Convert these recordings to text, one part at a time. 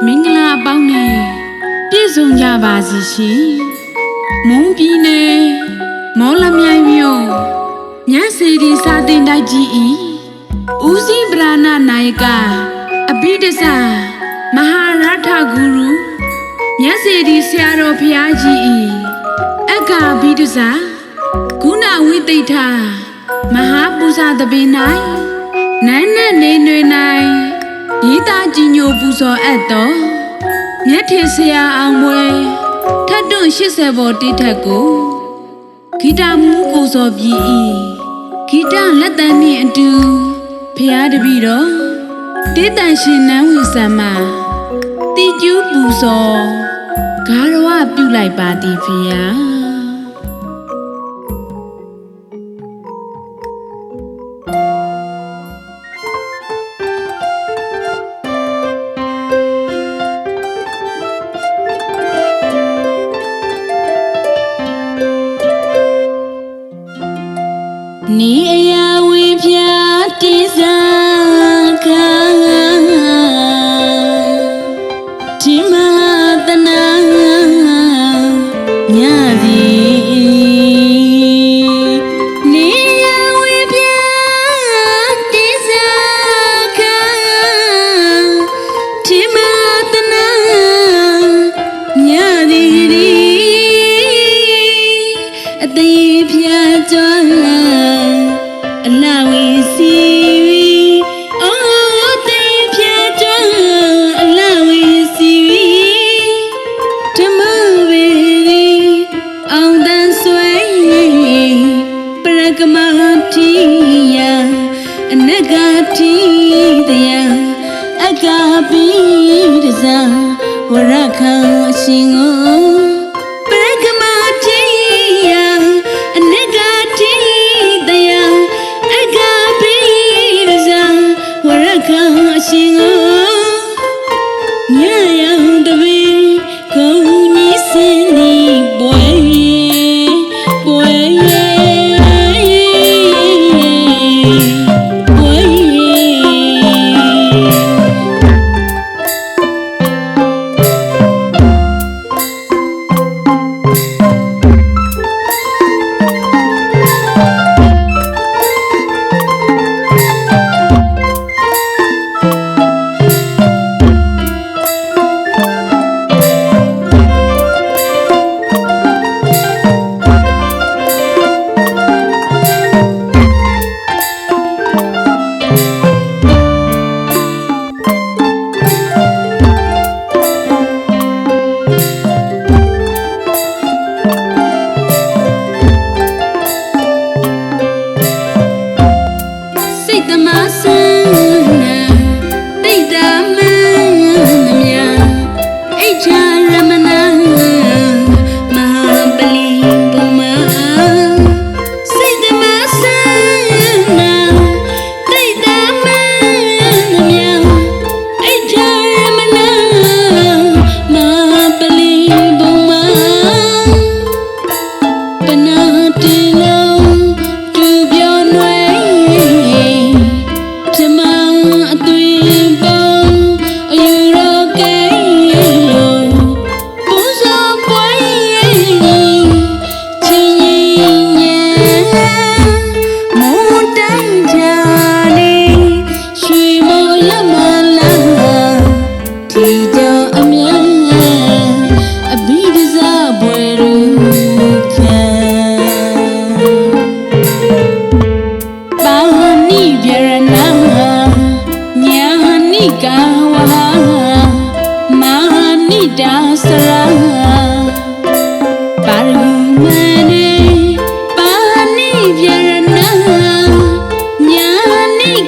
မင်္ဂလာအပေါင်းနဲ့ပြည့်စုံကြပါစီရှင်မွန်ပြည်နယ်မော်လမြိုင်မြို့မြတ်စေတီစာသင်တိုက်ကြီးဤဦးစီးပရဏနာယကအဘိဓဆာမဟာရထဂုရုမြတ်စေတီဆရာတော်ဘုရားကြီးဤအက္ခအဘိဓဆာဂုဏဝိသိဋ္ဌမဟာပူဇာတပင်၌နန်းနဲ့နေတွင်၌ဤတာကြီးညိုပူဇော်အပ်တော်မြတ်ထေဆရာအောင်ပွဲထတ်တွန့်80ဘော်တိထက်ကိုဂီတမူကိုစောပြည်ဤဂီတလက်တန်းနှင့်အတူဖျားတပည့်တော်တေးတန်ရှင်နန်းဝီဆံမှာတိကျူးပူဇော်ဂါရဝပြုလိုက်ပါသည်ဖျားနေအရာဝေဖြာတိဇာခာဒီမသနာညသည်နေအရာဝေဖြာတိဇာခာဒီမသနာညသည်အသေးဖြာကြွအလာဝီစီဝီအိုးတေးဖြာကြအလာဝီစီဝီဓမ္မဝေရီအောင်တန်ဆွေပရကမတိယအနဂတိတယအကပိဒဇာဝရခအရှင်ကိုပရကမတိယအနဂတိတယအရှင်ကိုညရောင်တပင်ဂုံကြီးစင်းနေပွဲ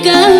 Ga